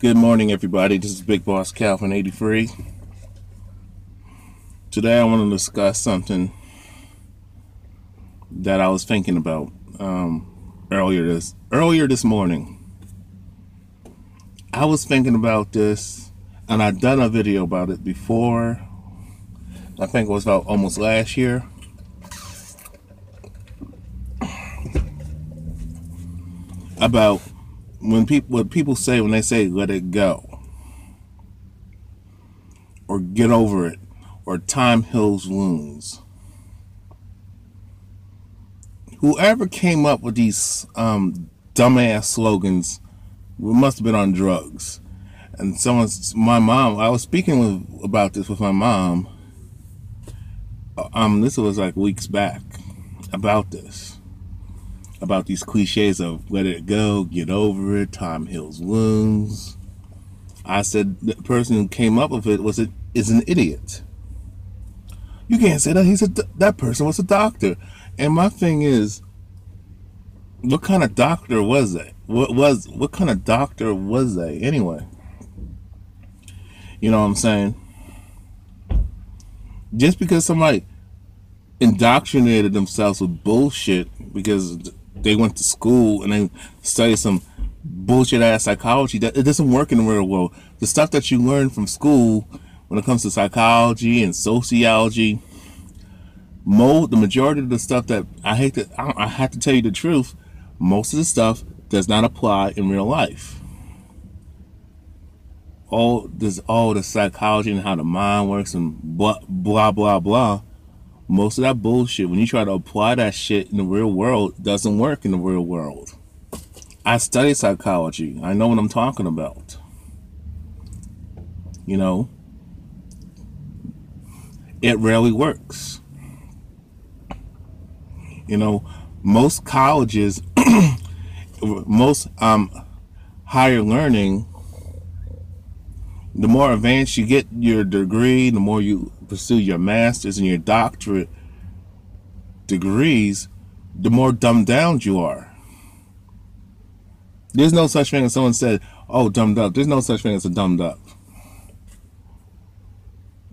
Good morning, everybody. This is Big Boss Calvin 83. Today, I want to discuss something that I was thinking about earlier this morning. I was thinking about this, and I'd done a video about it before. I think it was about almost last year. About what people say when they say "let it go" or "get over it" or "time heals wounds." Whoever came up with these dumbass slogans must have been on drugs. And my mom, I was speaking about this with my mom. This was like weeks back about this, about these cliches of "let it go," "get over it," "time heals wounds." I said the person who came up with it is an idiot. You can't say that that person was a doctor. And my thing is, what kind of doctor was they? What kind of doctor was they anyway? You know what I'm saying? Just because somebody indoctrinated themselves with bullshit because they went to school and they studied some bullshit ass psychology, that it doesn't work in the real world. The stuff that you learn from school when it comes to psychology and sociology, the majority of the stuff that I have to tell you the truth, most of the stuff does not apply in real life. All the psychology and how the mind works and blah blah blah blah. Most of that bullshit, when you try to apply that shit in the real world, doesn't work in the real world. I study psychology. I know what I'm talking about. You know, it rarely works. You know, most colleges, most higher learning, the more advanced you get your degree, the more you pursue your master's and your doctorate degrees, the more dumbed down you are. There's no such thing as someone said, "Oh, dumbed up." There's no such thing as a dumbed up.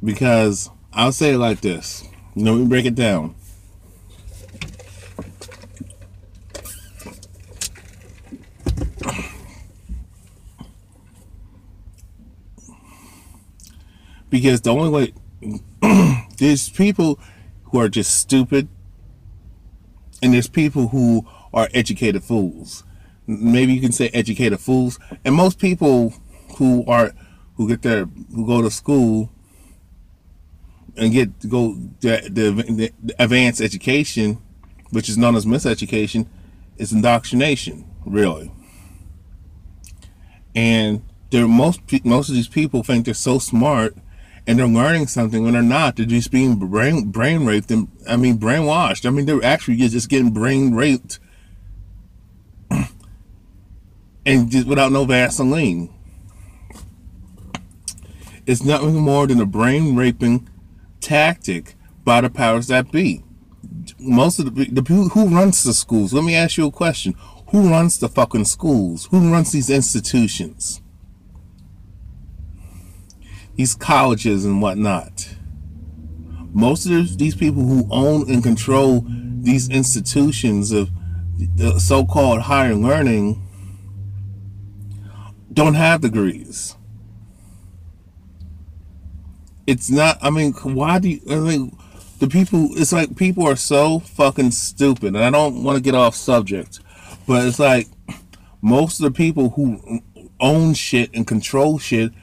Because I'll say it like this. Let me break it down. Because the only way, there's people who are just stupid, and there's people who are educated fools. Maybe you can say educated fools. And most people who go to school and go the advanced education, which is known as miseducation, is indoctrination, really. And most of these people think they're so smart and they're learning something when they're not. They're just being brain raped and brainwashed. They're actually just getting brain raped and just without no Vaseline. It's nothing more than a brain raping tactic by the powers that be. Most of the people who runs the schools. Let me ask you a question: who runs the fucking schools? Who runs these institutions? These colleges and whatnot. Most of these people who own and control these institutions of the so-called higher learning don't have degrees. It's not, why do you, the people, it's like people are so fucking stupid. And I don't want to get off subject, but it's like most of the people who own shit and control shit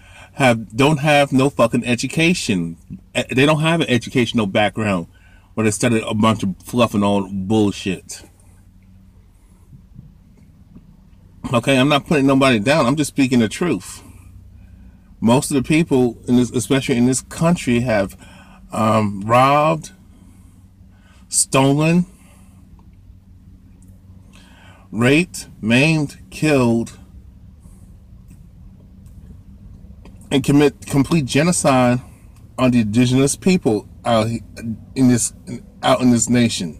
don't have no fucking education. They don't have an educational background, but they studied a bunch of fluffing on bullshit. Okay, I'm not putting nobody down. I'm just speaking the truth. Most of the people, especially in this country, have robbed, stolen, raped, maimed, killed, and commit complete genocide on the indigenous people out in this nation,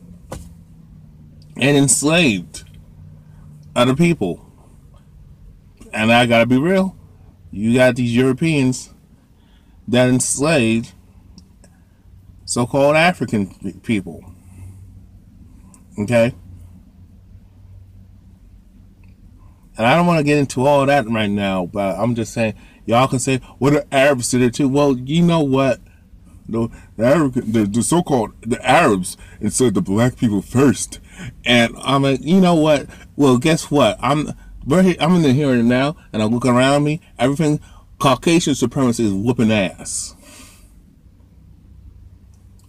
and enslaved other people. And I gotta be real, You got these Europeans that enslaved so-called African people. Okay? And I don't want to get into all that right now, but I'm just saying, y'all can say, well, the Arabs did it too. Well, you know what? The so-called the Arabs enslaved the black people first. And I'm like, you know what? Well, guess what? I'm in the here and now, and I look around me, everything, Caucasian supremacy is whooping ass.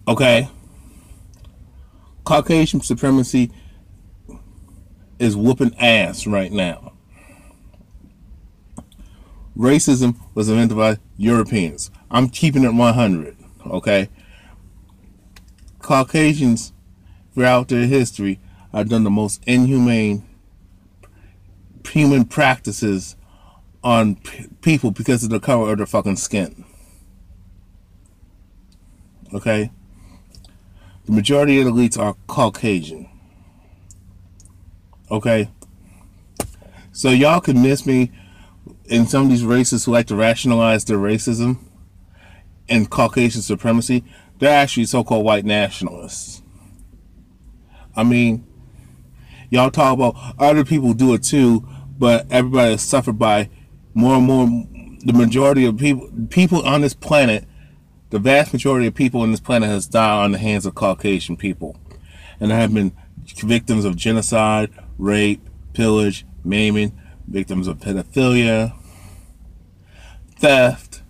Okay? Caucasian supremacy is whooping ass right now. Racism was invented by Europeans. I'm keeping it 100, okay? Caucasians, throughout their history, have done the most inhumane human practices on people because of the color of their fucking skin. Okay? The majority of the elites are Caucasian. Okay? So y'all can miss me in some of these racists who like to rationalize their racism and Caucasian supremacy. They're actually so-called white nationalists. I mean, y'all talk about other people do it too, but everybody has suffered by more and more. The majority of people on this planet, the vast majority of people on this planet has died on the hands of Caucasian people. And there have been victims of genocide, rape, pillage, maiming, victims of pedophilia, theft,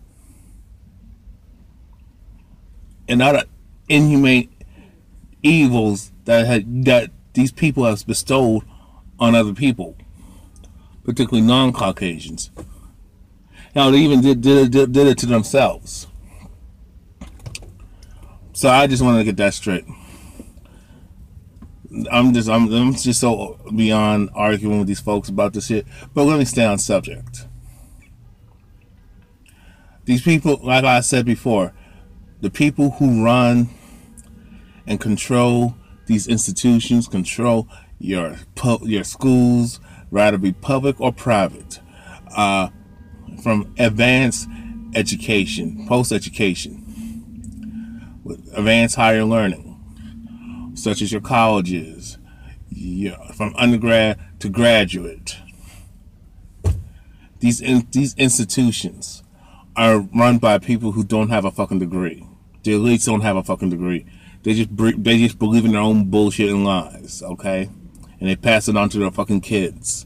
and other inhumane evils that these people have bestowed on other people, particularly non-Caucasians. Now, they even did it to themselves. So I just wanted to get that straight. I'm just so beyond arguing with these folks about this shit. But let me stay on subject. These people, like I said before, the people who run and control these institutions, control your schools, rather be public or private, from advanced education, post-education, advanced higher learning, such as your colleges, from undergrad to graduate. These institutions are run by people who don't have a fucking degree. The elites don't have a fucking degree. They just believe in their own bullshit and lies, okay? And they pass it on to their fucking kids.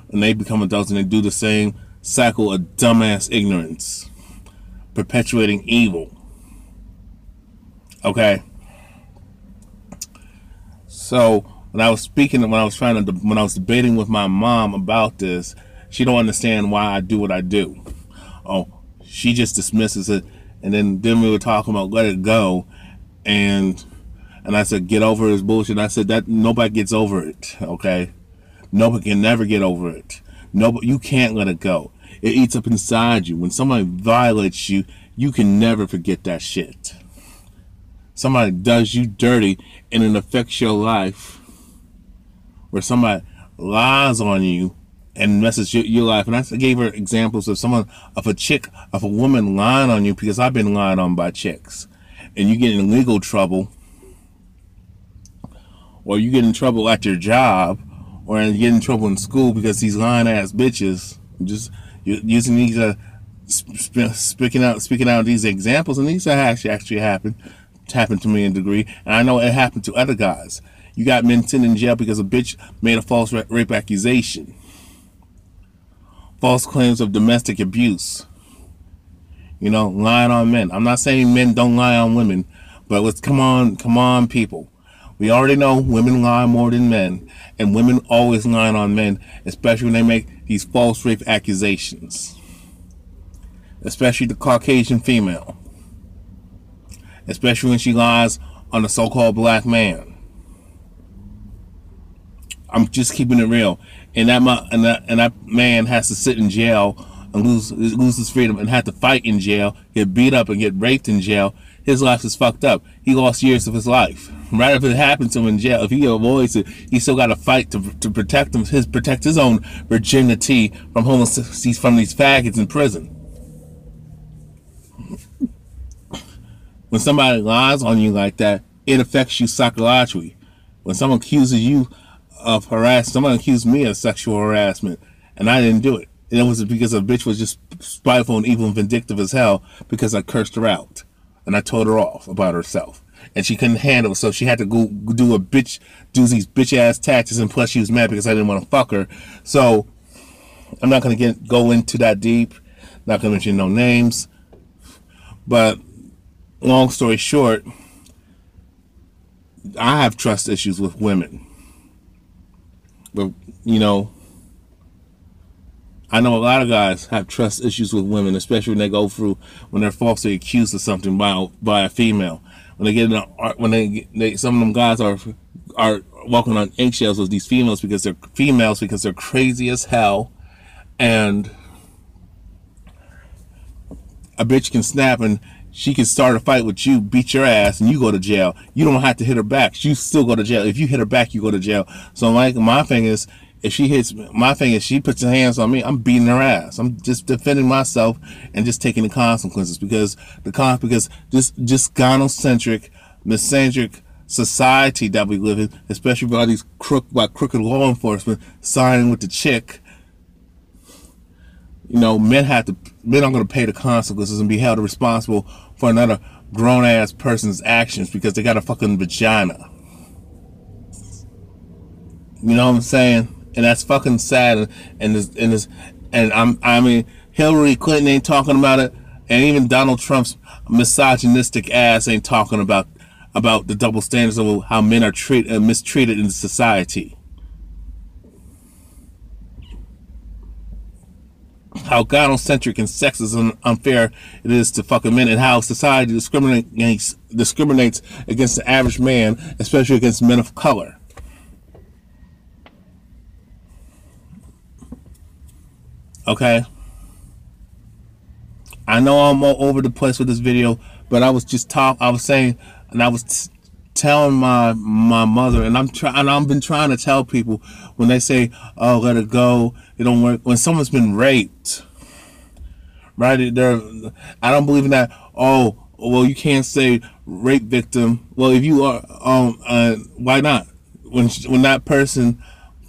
And they become adults and they do the same cycle of dumbass ignorance, perpetuating evil. Okay? So when I was debating with my mom about this, she don't understand why I do what I do. Oh, she just dismisses it, and then we were talking about let it go, and I said get over this bullshit. I said that nobody gets over it. Okay, nobody can never get over it. Nobody, you can't let it go. It eats up inside you. When somebody violates you, you can never forget that shit. Somebody does you dirty and it affects your life, where somebody lies on you and messes your life. And I gave her examples of a woman lying on you, because I've been lied on by chicks, and you get in legal trouble, or you get in trouble at your job, or you get in trouble in school because these lying ass bitches just using these speaking out these examples, and these actually happened to me in a degree, and I know it happened to other guys. You got men sitting in jail because a bitch made a false rape accusation, false claims of domestic abuse, lying on men. I'm not saying men don't lie on women, but let's come on people. We already know women lie more than men, and women always lie on men, especially when they make these false rape accusations, especially the Caucasian female, especially when she lies on a so-called black man. I'm just keeping it real, and that man has to sit in jail and lose his freedom and have to fight in jail, get beat up and get raped in jail. His life is fucked up. He lost years of his life. Right, if it happens to him in jail, if he avoids it, he still got to fight to protect protect his own virginity from homelessness, from these faggots in prison. When somebody lies on you like that, it affects you psychologically. When someone accuses you of harassment, someone accused me of sexual harassment, and I didn't do it. And it was because a bitch was just spiteful and evil and vindictive as hell because I cursed her out and I told her off about herself. And she couldn't handle it, so she had to go do these bitch ass taxes, and plus she was mad because I didn't want to fuck her. So I'm not gonna go into that deep, not gonna mention no names. But long story short, I have trust issues with women. But I know a lot of guys have trust issues with women, especially when they're falsely accused of something by a female. When they get some of them guys are walking on eggshells with these females because they're crazy as hell, and a bitch can snap and she can start a fight with you, beat your ass, and you go to jail. You don't have to hit her back. You still go to jail. If you hit her back, you go to jail. So my thing is, if she she puts her hands on me, I'm beating her ass. I'm just defending myself and just taking the consequences because this just gynocentric, misandric society that we live in, especially by these crooked law enforcement signing with the chick. Men are going to pay the consequences and be held responsible for another grown ass person's actions because they got a fucking vagina. You know what I'm saying? And that's fucking sad. I mean, Hillary Clinton ain't talking about it, and even Donald Trump's misogynistic ass ain't talking about the double standards of how men are mistreated in society. How gynocentric and sexist and unfair it is to fucking men, and how society discriminates against the average man, especially against men of color. Okay, I know I'm all over the place with this video, but I was telling my mother, and I've been trying to tell people when they say, "Oh, let it go," it don't work. When someone's been raped, right? I don't believe in that. Oh, well, you can't say rape victim. Well, if you are, why not? When that person,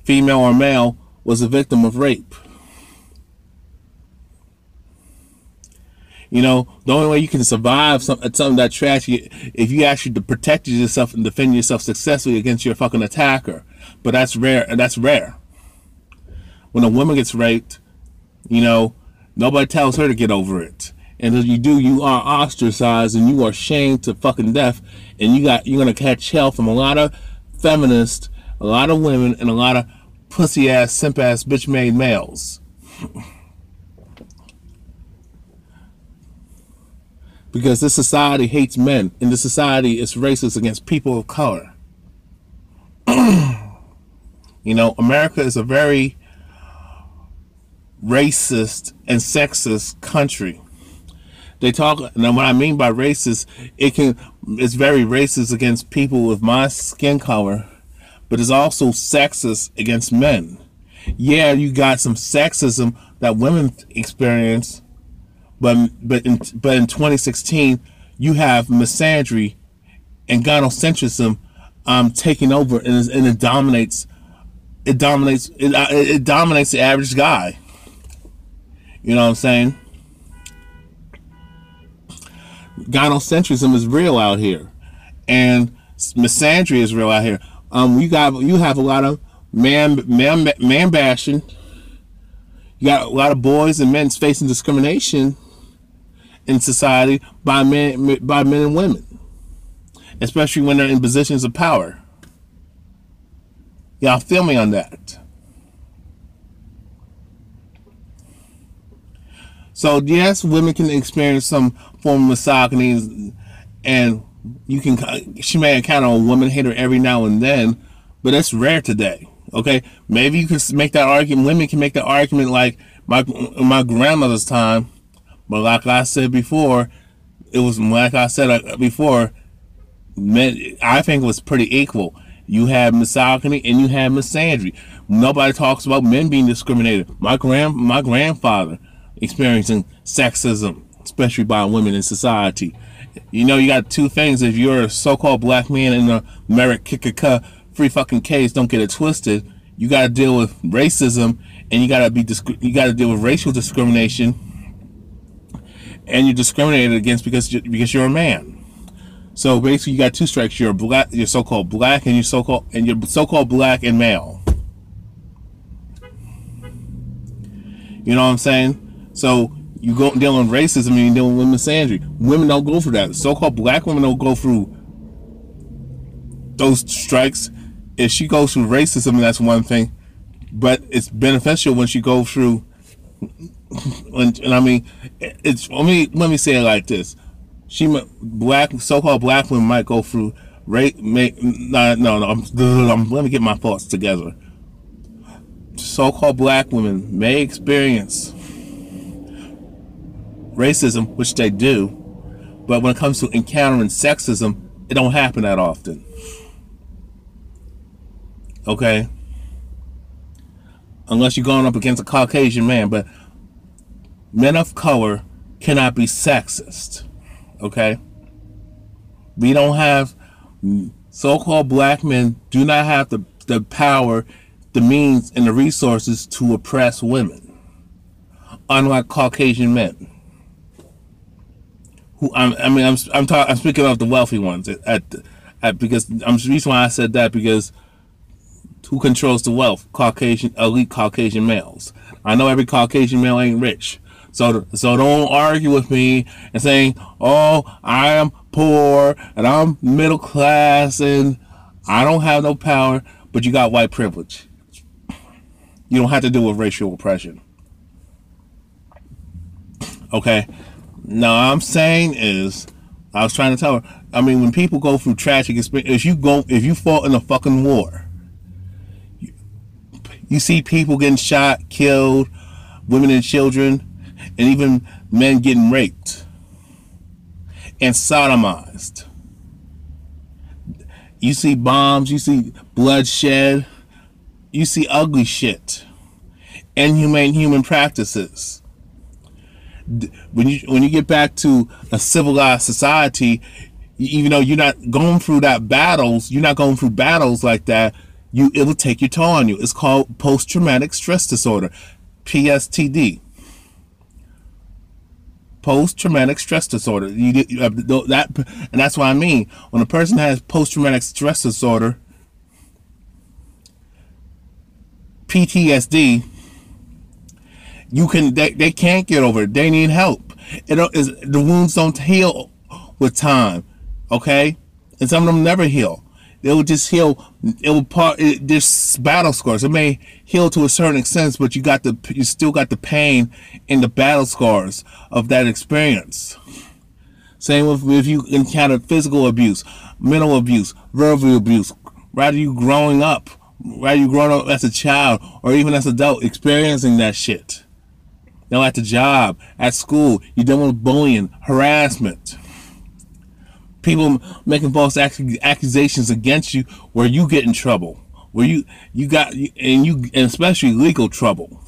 female or male, was a victim of rape. The only way you can survive something that trashy if you actually protect yourself and defend yourself successfully against your fucking attacker. But that's rare, and that's rare. When a woman gets raped, nobody tells her to get over it. And if you do, you are ostracized and you are shamed to fucking death. And you're gonna catch hell from a lot of feminists, a lot of women, and a lot of pussy ass, simp ass, bitch made males. Because this society hates men, and this society is racist against people of color. America is a very racist and sexist country. They talk, and what I mean by racist, it's very racist against people with my skin color, but it's also sexist against men. Yeah, you got some sexism that women experience. But in 2016, you have misandry and gynocentrism taking over, and it dominates. It dominates the average guy. You know what I'm saying? Gynocentrism is real out here, and misandry is real out here. You have a lot of man bashing. You got a lot of boys and men facing discrimination in society by men and women, especially when they're in positions of power. Y'all feel me on that? So yes, women can experience some form of misogyny, and she may encounter a woman hater every now and then, but it's rare today. Okay, maybe you can make that argument. Women can make that argument like my grandmother's time. But like I said before, Men, I think, was pretty equal. You had misogyny and you had misandry. Nobody talks about men being discriminated. My grandfather experiencing sexism, especially by women in society. You know, you got two things. If you're a so-called black man in the America free fucking case, don't get it twisted. You got to deal with racism, and you got to deal with racial discrimination, and you're discriminated against because you're a man. So basically, you got two strikes. You're so-called black, and you're so-called black and male. You know what I'm saying? So you go dealing with racism and you're dealing with misandry. Women don't go through that. So-called black women don't go through those strikes. If she goes through racism, that's one thing, but it's beneficial when she goes through. And I mean, it's let me say it like this: so-called black women might go through rape. Let me get my thoughts together. So-called black women may experience racism, which they do, but when it comes to encountering sexism, it don't happen that often. Okay? Unless you're going up against a Caucasian man, but men of color cannot be sexist. Okay? We don't have, so-called black men do not have the power, the means, and the resources to oppress women, unlike Caucasian men. I'm speaking of the wealthy ones because the reason why I said that, because who controls the wealth? Elite Caucasian males. I know every Caucasian male ain't rich, so don't argue with me and saying, oh, I am poor and I'm middle class and I don't have no power, but you got white privilege. You don't have to deal with racial oppression. Okay. Now, I'm saying is, I was trying to tell her, I mean, when people go through tragic experience, if you fought in a fucking war, you see people getting shot, killed, women and children, and even men getting raped and sodomized. You see bombs, you see bloodshed, you see ugly shit, inhumane human practices. When you get back to a civilized society, even though you're not going through battles like that, it will take your toll on you. It's called post-traumatic stress disorder, PSTD. Post-traumatic stress disorder. You have that, and that's what I mean. When a person has post-traumatic stress disorder, PTSD, they can't get over it. They need help. The wounds don't heal with time, okay? And some of them never heal. It will just heal. There's battle scars. It may heal to a certain extent, but you still got the pain and the battle scars of that experience. Same with if you encounter physical abuse, mental abuse, verbal abuse. Rather you growing up as a child or even as an adult experiencing that shit. Now at the job, at school, you're dealing with bullying, harassment. People making false accusations against you where you get in trouble. Where and especially legal trouble.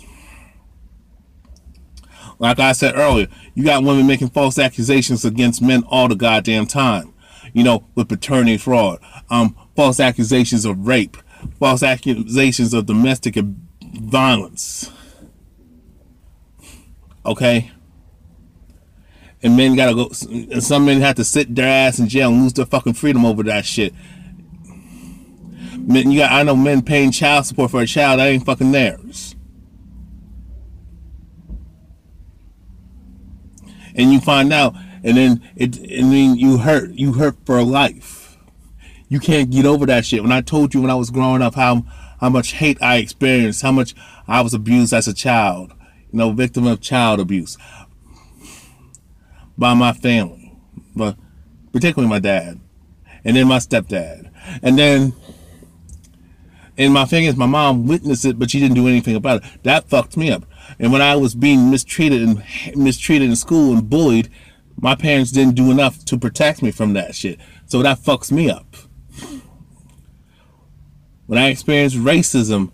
Like I said earlier, you got women making false accusations against men all the goddamn time. You know, with paternity fraud, false accusations of rape, false accusations of domestic violence. Okay? And men gotta go, and some men have to sit their ass in jail and lose their fucking freedom over that shit. I know men paying child support for a child that ain't fucking theirs. And you find out, and then you hurt for life. You can't get over that shit. When I told you when I was growing up how much hate I experienced, how much I was abused as a child, victim of child abuse by my family, but particularly my dad, and then my stepdad, and my thing is, my mom witnessed it, but she didn't do anything about it. That fucked me up. And when I was being mistreated in school and bullied, my parents didn't do enough to protect me from that shit. So that fucks me up. When I experienced racism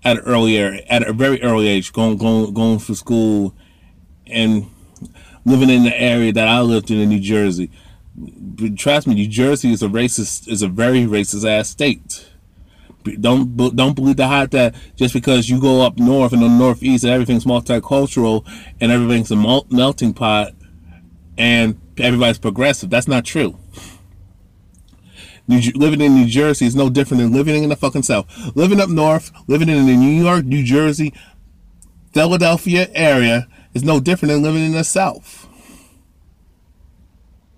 at a very early age, going through school and living in the area that I lived in New Jersey. Trust me, New Jersey is a very racist ass state. Don't believe the hype that just because you go up north in the northeast and everything's multicultural and everything's a melting pot and everybody's progressive. That's not true. Living in New Jersey is no different than living in the fucking South. Living up north, living in the New York, New Jersey, Philadelphia area is no different than living in the South.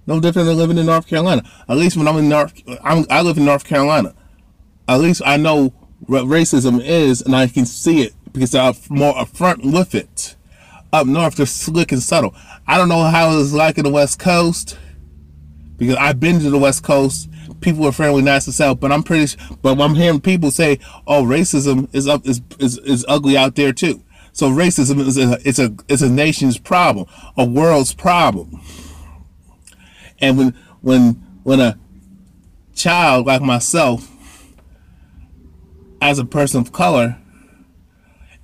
No different than living in North Carolina. At least when I live in North Carolina. At least I know what racism is, and I can see it because I'm more upfront with it. Up north, they're slick and subtle. I don't know how it's like in the West Coast because I've been to the West Coast. People are fairly nice to South, but I'm hearing people say, "Oh, racism is ugly out there too." So racism is a nation's problem, a world's problem. And when a child like myself, as a person of color,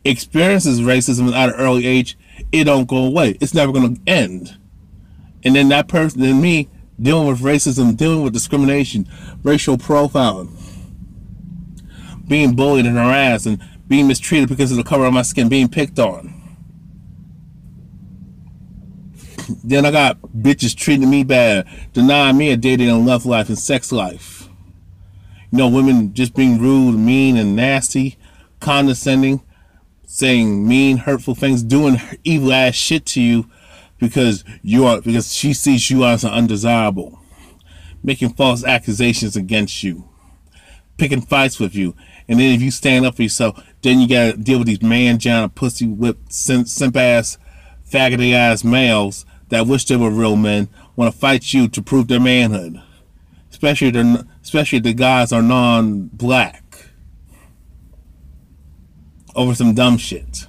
experiences racism at an early age, it don't go away. It's never going to end. And then that person, and me, dealing with racism, dealing with discrimination, racial profiling, being bullied and harassed, and being mistreated because of the color of my skin, being picked on. Then I got bitches treating me bad, denying me a dating and love life and sex life. You know, women just being rude, mean, and nasty, condescending, saying mean, hurtful things, doing evil ass shit to you because she sees you as undesirable, making false accusations against you, picking fights with you. And then if you stand up for yourself, then you gotta deal with these man-giant, pussy-whipped, simp-ass, faggoty-ass males that wish they were real men, want to fight you to prove their manhood. Especially if the guys are non-black. Over some dumb shit.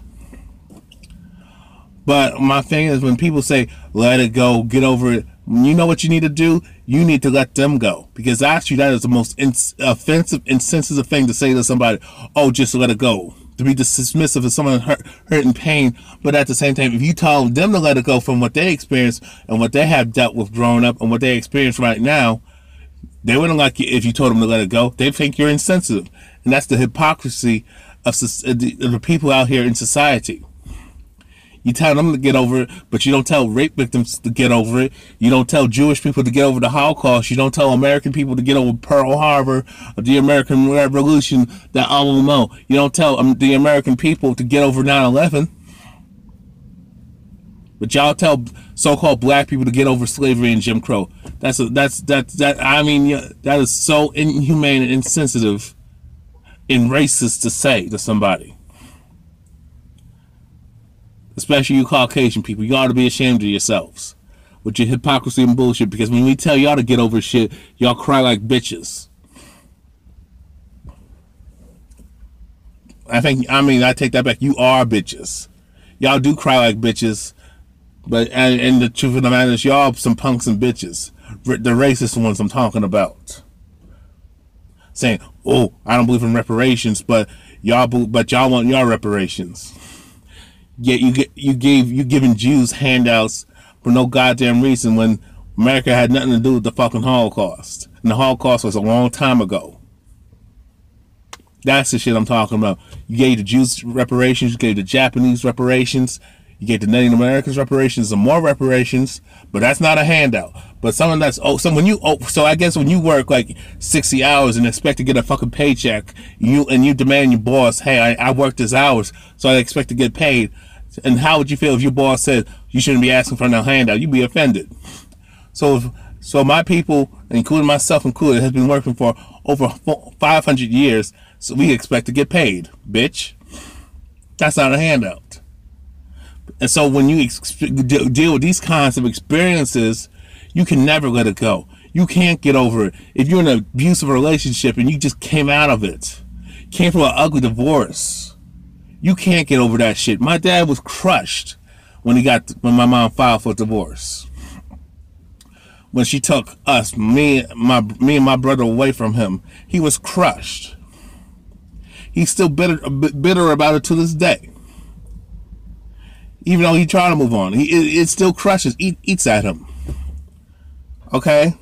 But my thing is, when people say, let it go, get over it, you know what you need to do? You need to let them go. Because actually that is the most offensive, insensitive thing to say to somebody. Oh, just let it go. To be dismissive of someone hurt and pain. But at the same time, if you tell them to let it go from what they experienced and what they have dealt with growing up and what they experience right now, they wouldn't like you if you told them to let it go. They think you're insensitive. And that's the hypocrisy of the people out here in society. You tell them to get over it, but you don't tell rape victims to get over it. You don't tell Jewish people to get over the Holocaust. You don't tell American people to get over Pearl Harbor, or the American Revolution, the Alamo. You don't tell the American people to get over 9/11. But y'all tell so-called black people to get over slavery and Jim Crow. That is so inhumane and insensitive and racist to say to somebody. Especially you Caucasian people. You ought to be ashamed of yourselves with your hypocrisy and bullshit, because when we tell y'all to get over shit, y'all cry like bitches. I take that back. You are bitches. Y'all do cry like bitches, but and the truth of the matter is y'all some punks and bitches. The racist ones I'm talking about. Saying, oh, I don't believe in reparations, but y'all want your reparations. Yet you giving Jews handouts for no goddamn reason when America had nothing to do with the fucking Holocaust. And the Holocaust was a long time ago. That's the shit I'm talking about. You gave the Jews reparations, you gave the Japanese reparations, you gave the Native Americans reparations and more reparations, but that's not a handout. But someone that's so I guess when you work like 60 hours and expect to get a fucking paycheck, you demand your boss, hey, I worked these hours, so I expect to get paid. And how would you feel if your boss said you shouldn't be asking for no handout? You'd be offended. So my people, including myself included, has been working for over 500 years, so we expect to get paid, bitch. That's not a handout. And so when you deal with these kinds of experiences, you can never let it go. You can't get over it. If you're in an abusive relationship and you just came out of it, came from an ugly divorce, you can't get over that shit. My dad was crushed when my mom filed for divorce. when she took us, me and my brother away from him. He was crushed. He's still bitter about it to this day. Even though he tried to move on, it still crushes, eats at him. Okay.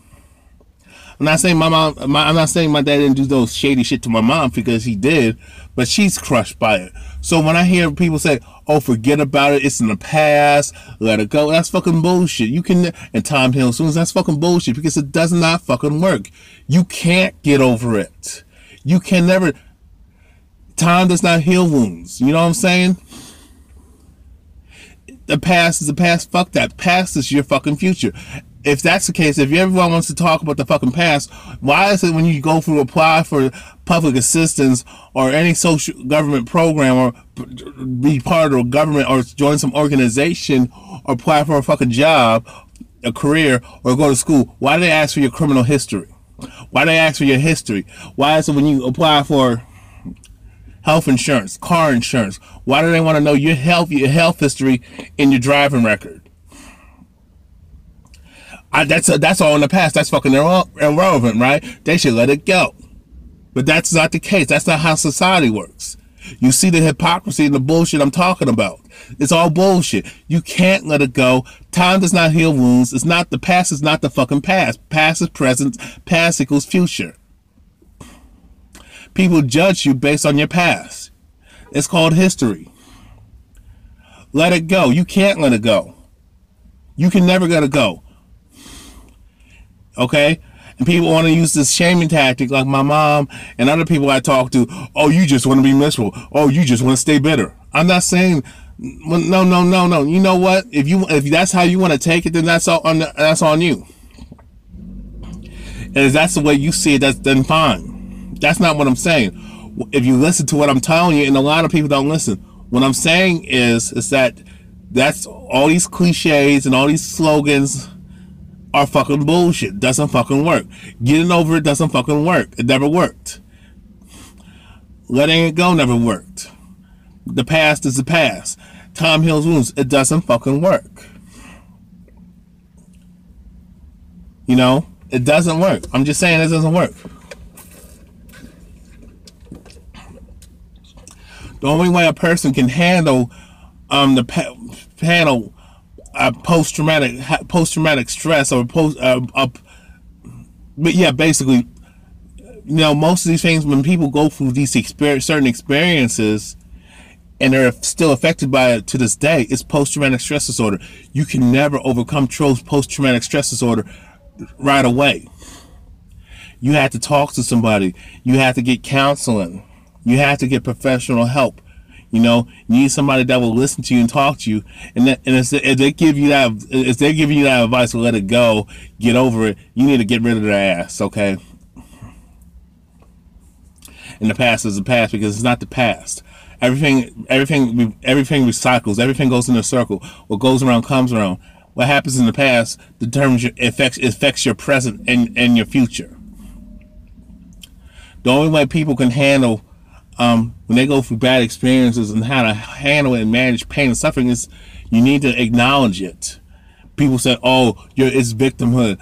I'm not saying I'm not saying my dad didn't do those shady shit to my mom, because he did, but she's crushed by it. So when I hear people say, "Oh, forget about it, it's in the past, let it go," that's fucking bullshit. You can, and time heals wounds, that's fucking bullshit, because it does not fucking work. You can't get over it. You can never. Time does not heal wounds. You know what I'm saying? The past is the past. Fuck that. Past is your fucking future. If that's the case, if everyone wants to talk about the fucking past, why is it when you go through apply for public assistance or any social government program, or be part of a government, or join some organization, or apply for a fucking job, a career, or go to school, why do they ask for your criminal history? Why do they ask for your history? Why is it when you apply for health insurance, car insurance, why do they want to know your health history and your driving record? That's all in the past. That's fucking irrelevant, right? They should let it go. But that's not the case. That's not how society works. You see the hypocrisy and the bullshit I'm talking about. It's all bullshit. You can't let it go. Time does not heal wounds. It's not the past. Is not the fucking past. Past is present. Past equals future. People judge you based on your past. It's called history. Let it go. You can't let it go. You can never let it go. Okay? And people want to use this shaming tactic, like my mom and other people I talk to. Oh, you just want to be miserable. Oh, you just want to stay bitter. I'm not saying, no. You know what? If that's how you want to take it, then that's on you. And if that's the way you see it, then fine. That's not what I'm saying. If you listen to what I'm telling you, and a lot of people don't listen, what I'm saying is that's all these cliches and all these slogans are fucking bullshit. Doesn't fucking work. Getting over it doesn't fucking work. It never worked. Letting it go never worked. The past is the past. Time heals wounds. It doesn't fucking work. You know, it doesn't work. I'm just saying it doesn't work. The only way a person can handle post-traumatic stress, or but yeah, basically, you know, most of these things, when people go through these certain experiences and they're still affected by it to this day, it's post-traumatic stress disorder. You can never overcome post-traumatic stress disorder right away. You have to talk to somebody. You have to get counseling. You have to get professional help. You know, you need somebody that will listen to you and talk to you. And if they give you that advice to let it go, get over it, you need to get rid of their ass, okay? And the past is the past, because it's not the past. Everything recycles. Everything goes in a circle. What goes around comes around. What happens in the past determines affects your present and your future. The only way people can handle when they go through bad experiences and how to handle it and manage pain and suffering is, you need to acknowledge it. People say, "Oh, it's victimhood."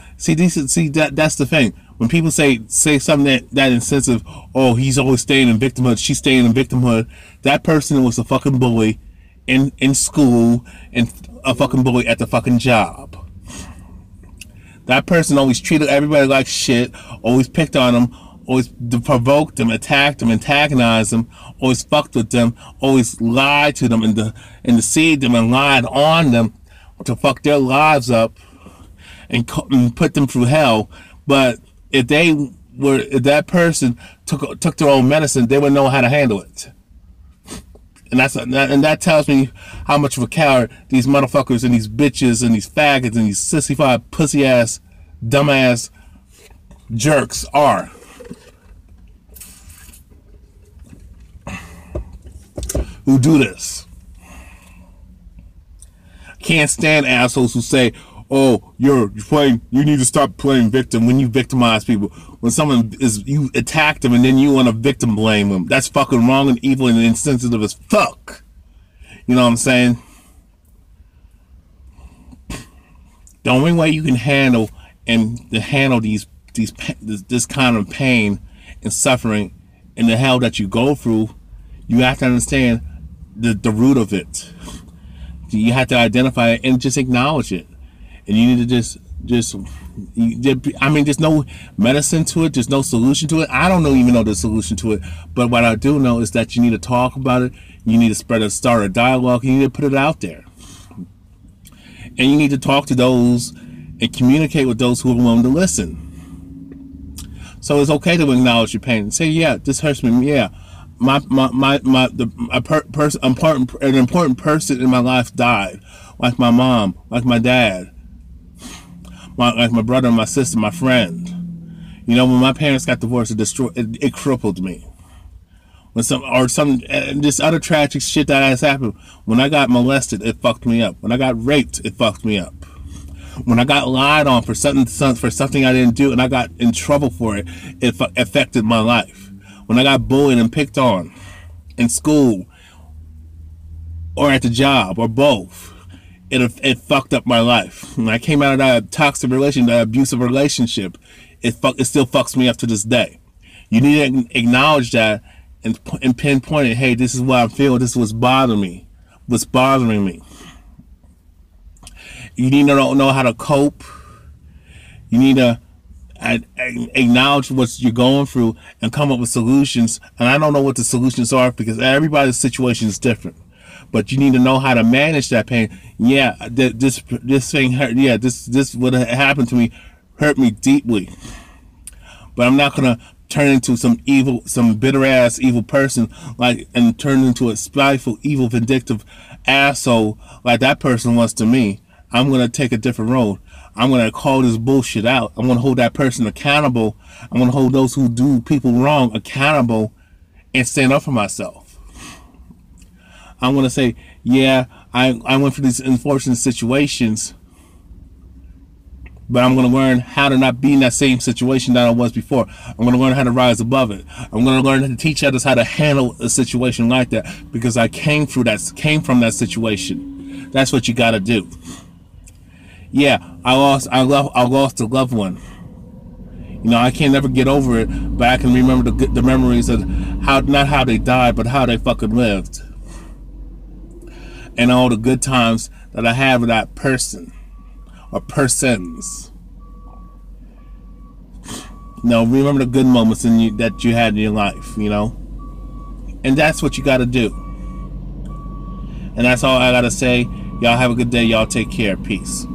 That's the thing. When people say something that insensitive, "Oh, he's always staying in victimhood, she's staying in victimhood," that person was a fucking bully in school and a fucking bully at the fucking job. That person always treated everybody like shit, always picked on them, always provoked them, attacked them, antagonized them, always fucked with them, always lied to them and deceived them and lied on them to fuck their lives up and put them through hell. But if that person took their own medicine, they would know how to handle it. And that tells me how much of a coward these motherfuckers and these bitches and these faggots and these sissified pussy ass dumbass jerks are. Who do this. Can't stand assholes who say, "Oh, you need to stop playing victim," when you victimize people. When you attack them and then you want to victim blame them. That's fucking wrong and evil and insensitive as fuck. You know what I'm saying? The only way you can handle and to handle this kind of pain and suffering and the hell that you go through, you have to understand the root of it. You have to identify it and just acknowledge it. And you need to there's no medicine to it. There's no solution to it. I don't even know the solution to it. But what I do know is that you need to talk about it. You need to start a dialogue. You need to put it out there. And you need to talk to those and communicate with those who are willing to listen. So it's okay to acknowledge your pain and say, yeah, this hurts me. Yeah, an important person in my life died, like my mom, like my dad, like my brother, my sister, my friend. You know, when my parents got divorced, it crippled me. When this other tragic shit that has happened. When I got molested, it fucked me up. When I got raped, it fucked me up. When I got lied on for something I didn't do and I got in trouble for it, it affected my life. When I got bullied and picked on in school or at the job or both, it fucked up my life. When I came out of that toxic relationship, that abusive relationship, it still fucks me up to this day. You need to acknowledge that and pinpoint it. Hey, this is what I'm feeling. This is what's bothering me. What's bothering me. You need to know how to cope. You need to acknowledge what you're going through and come up with solutions. And I don't know what the solutions are because everybody's situation is different. But you need to know how to manage that pain. Yeah, this thing hurt. Yeah, this what happened to me hurt me deeply. But I'm not gonna turn into some bitter ass evil person and turn into a spiteful, evil, vindictive asshole like that person was to me. I'm going to take a different road. I'm going to call this bullshit out. I'm going to hold that person accountable. I'm going to hold those who do people wrong accountable and stand up for myself. I'm going to say, yeah, I went through these unfortunate situations, but I'm going to learn how to not be in that same situation that I was before. I'm going to learn how to rise above it. I'm going to learn how to teach others how to handle a situation like that because I came from that situation. That's what you got to do. Yeah, I lost a loved one. You know, I can't never get over it, but I can remember the memories of not how they died, but how they fucking lived. And all the good times that I had with that person or persons. You know, remember the good moments that you had in your life, you know? And that's what you got to do. And that's all I got to say. Y'all have a good day. Y'all take care. Peace.